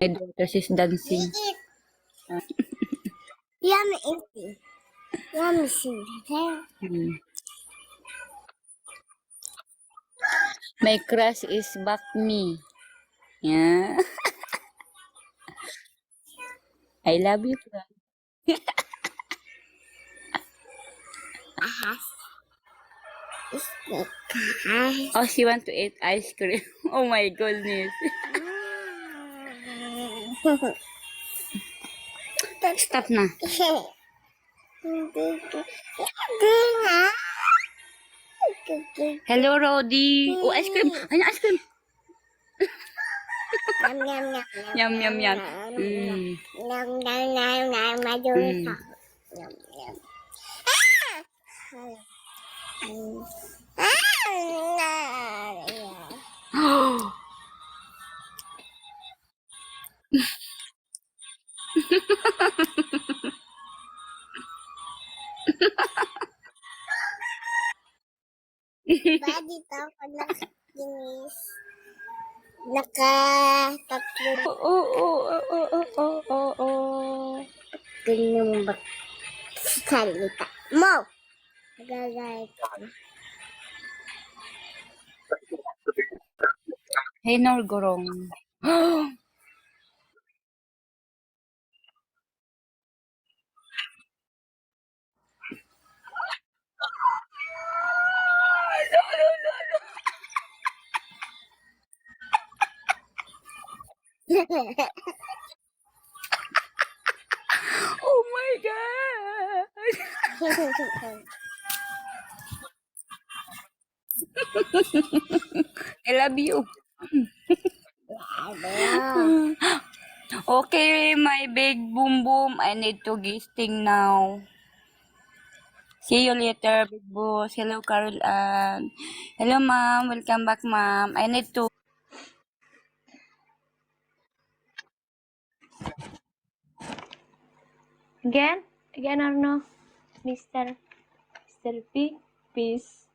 My daughter, she's dancing. Yummy, empty. Yummy, see. My crush is back me. Yeah. I love you, crush. Oh, she want to eat ice cream. Oh my goodness. Stop na. Hello, Rodi. Oh, ice cream. Ano, ice cream? Yum, yum, yum, Yum, yum, yum. yum, yum, yum, yum, yum, yum, yum. Badi tao ko nakikinis. Nakatatlo. Ganyan mo ba salita mo? Nagagalit ko. Hey, Norgorong. Oh my God. I love you. Okay, my big boom boom. I need to gisting now. See you later, big boss. Hello, Carol Ann. Hello, ma'am. Welcome back, ma'am. I need to. Again or no, Mr. P, peace.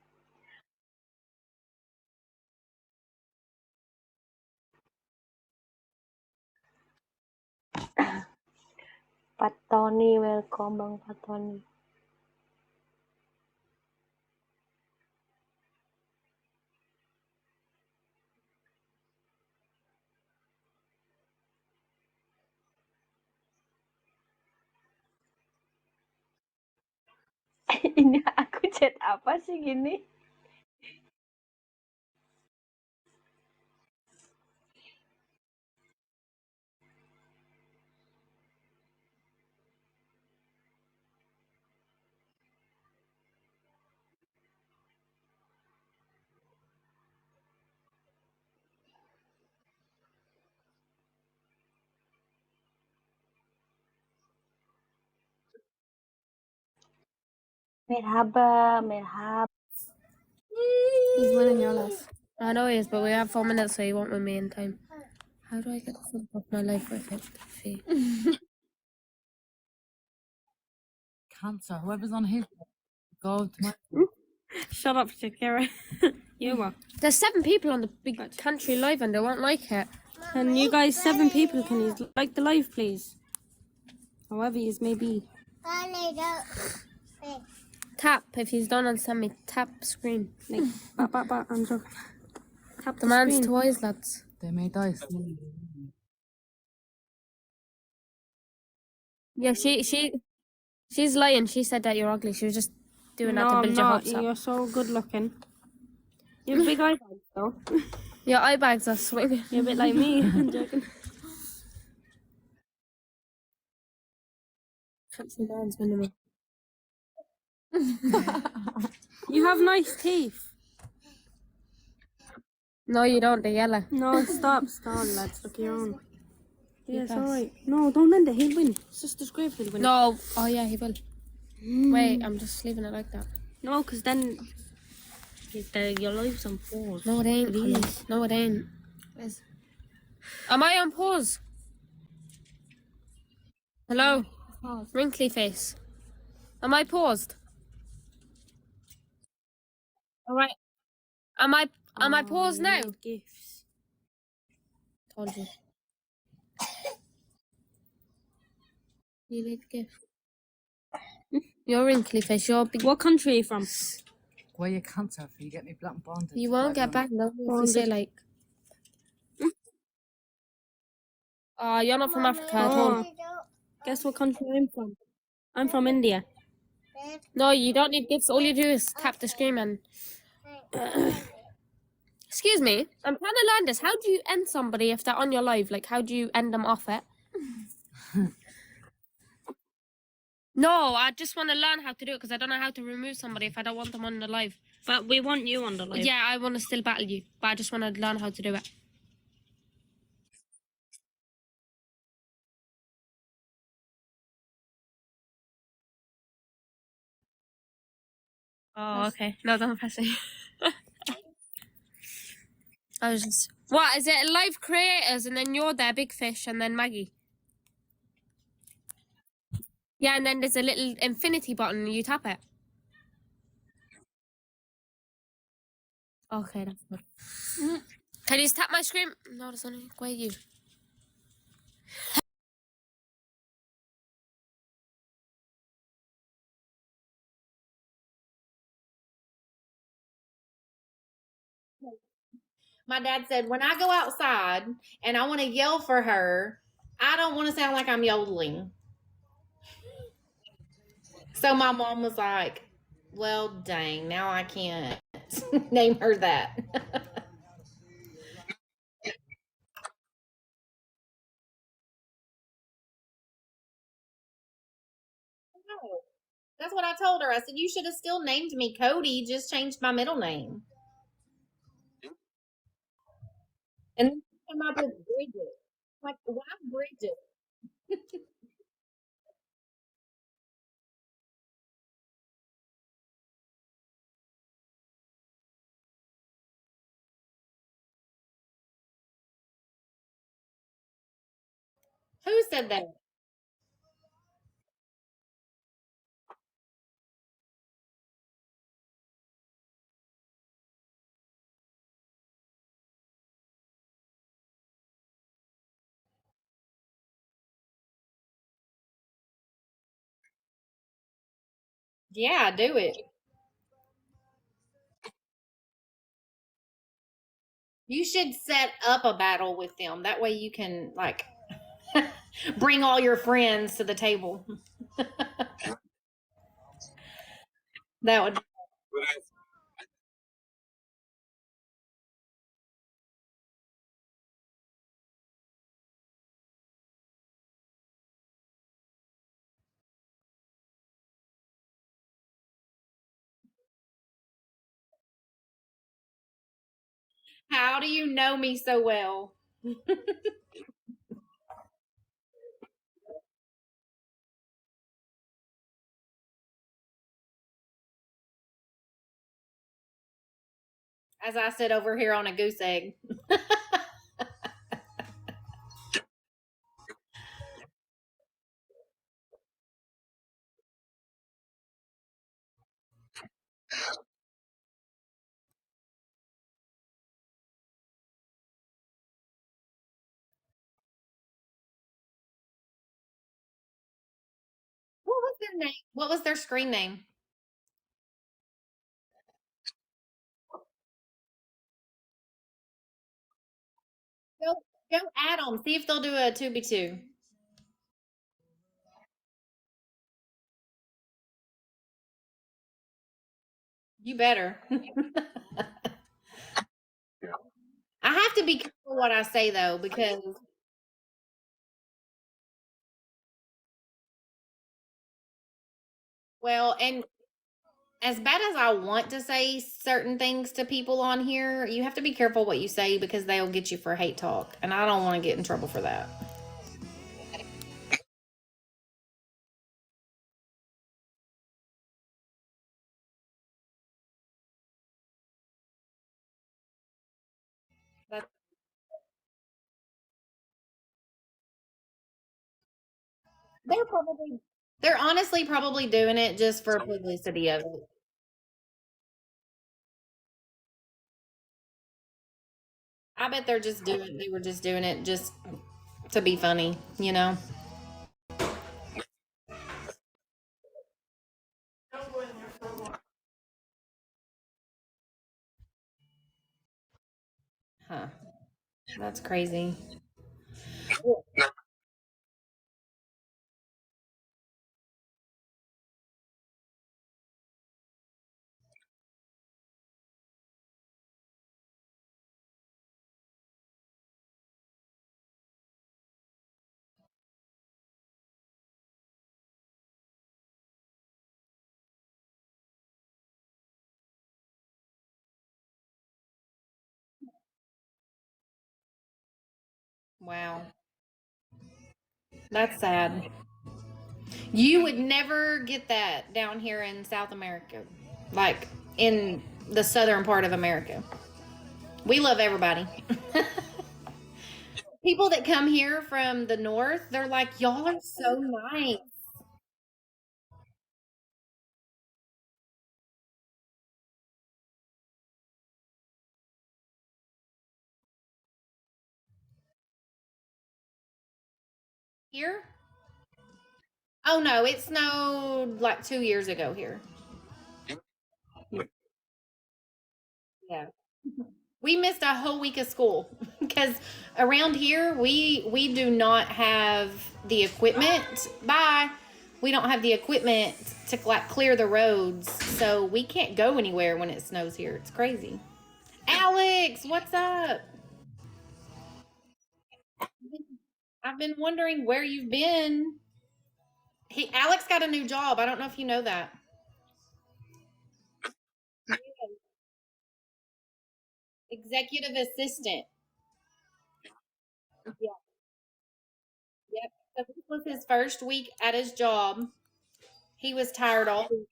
Pat Tony, welcome Bang Pat Tony. Ini aku chat apa sih gini? Merhaba. He's winning your life. I know he is, but we have 4 minutes, so he won't win me in time. How do I get the flip off my life with it? See. Cancer. Whoever's on his go to my Shut up, Shakira. You were. There's 7 people on the big country live and they won't like it. And you guys, 7 people, can you like the live, please? However you may be. Tap if he's done and send me tap screen. Like I'm joking. Tap the man's screen. Toys, lads. they may die. Yeah, she's lying. She said that you're ugly. She was just doing that to build your hopes up. You're so good looking. You have big eye bags though. Your eye bags are swinging. You're a bit like me. I'm joking. You have nice teeth. No, you don't. They're yellow. No, stop, lads. Look your own. Yeah, it's alright. No, don't end it. He'll win. Sister's grave, he'll win. No. Oh, yeah, he will. Wait, I'm just leaving it like that. No, because then your life's on pause. No, it ain't. No, it ain't. Am I on pause? Hello? Pause. Wrinkly face. Am I paused? Alright. Am I paused now? Gifts. Told you. You need gift. You're wrinkly face. You're big. What country are you from? Where you cancer if you get me black bonded. You won't get back though if you say like. Oh, you're not from Africa at all. Guess what country I'm from? I'm from India. No, you don't need gifts. All you do is tap the screen and. Excuse me, I'm trying to learn this. How do you end somebody if they're on your live? Like, how do you end them off it? No, I just want to learn how to do it because I don't know how to remove somebody if I don't want them on the live. But we want you on the live. Yeah, I want to still battle you, but I just want to learn how to do it. Oh, okay. No, don't press it. I was just. What is it? Live creators, and then you're there, Big Fish, and then Maggie. Yeah, and then there's a little infinity button, and you tap it. Okay, that's good. Can you just tap my screen? No, there's only. Where are you? My dad said, when I go outside and I want to yell for her, I don't want to sound like I'm yodeling. So my mom was like, well, dang, now I can't name her that. No, that's what I told her. I said, you should have still named me Cody, just changed my middle name. And then she came up with Bridget. Like, why Bridget? Who said that? Yeah, do it. You should set up a battle with them. That way you can, like, bring all your friends to the table. That would. How do you know me so well? As I sit over here on a goose egg. What was their name? What was their screen name? Go, go add them. See if they'll do a 2v2. You better. I have to be careful what I say though, because well, and as bad as I want to say certain things to people on here, you have to be careful what you say because they'll get you for hate talk, and I don't want to get in trouble for that. That's, they're honestly probably doing it just for publicity of it. I bet they were just doing it just to be funny, you know? That's crazy. Wow. That's sad. You would never get that down here in South America, like in the southern part of America. We love everybody. People that come here from the north, they're like, y'all are so nice. Here? Oh no, it snowed like 2 years ago here. Yeah. We missed a whole week of school because around here we do not have the equipment. Bye. We don't have the equipment to like clear the roads, so we can't go anywhere when it snows here. It's crazy. Alex, what's up? I've been wondering where you've been. Alex got a new job. I don't know if you know that. Executive assistant. Yeah. Yep. So this was his first week at his job. He was tired all week.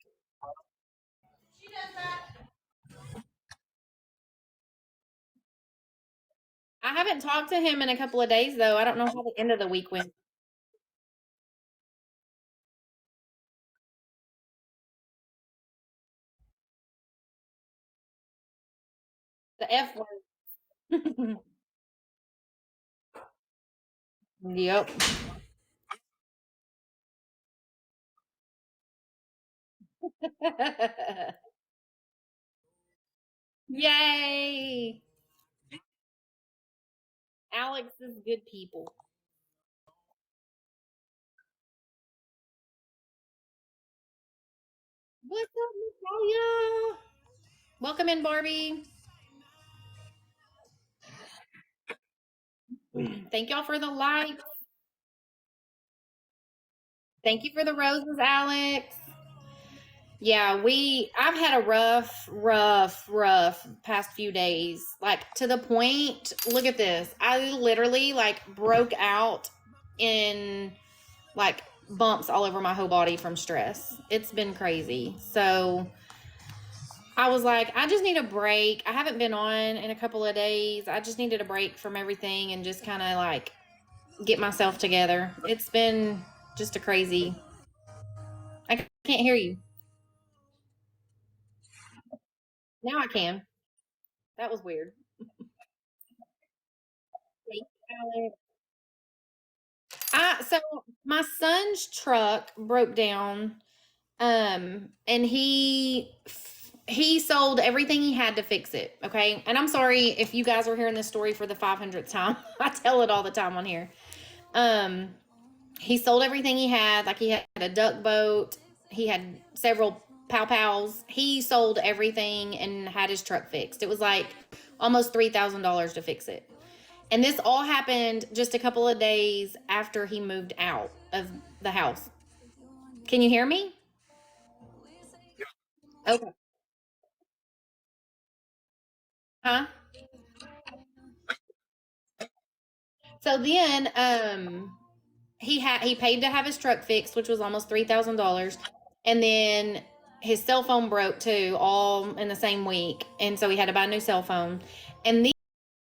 I haven't talked to him in a couple of days though. I don't know how the end of the week went. The F word. Yep. Yay. Alex is good people. What's up, Natalia? Welcome in, Barbie. Thank y'all for the likes. Thank you for the roses, Alex. Yeah, I've had a rough past few days. Like to the point, look at this. I literally like broke out in like bumps all over my whole body from stress. It's been crazy. So I was like, I just need a break. I haven't been on in a couple of days. I just needed a break from everything and just kind of like get myself together. It's been just a crazy. I can't hear you. Now I can. That was weird. Thank you, Alex. So my son's truck broke down, and he sold everything he had to fix it. Okay, and I'm sorry if you guys are hearing this story for the 500th time. I tell it all the time on here. He sold everything he had. Like he had a duck boat. He had several pow-pows. He sold everything and had his truck fixed. It was like almost $3,000 to fix it. And this all happened just a couple of days after he moved out of the house. Can you hear me? Okay. Huh? So then he paid to have his truck fixed, which was almost $3,000. And then his cell phone broke too, all in the same week. And so he had to buy a new cell phone. And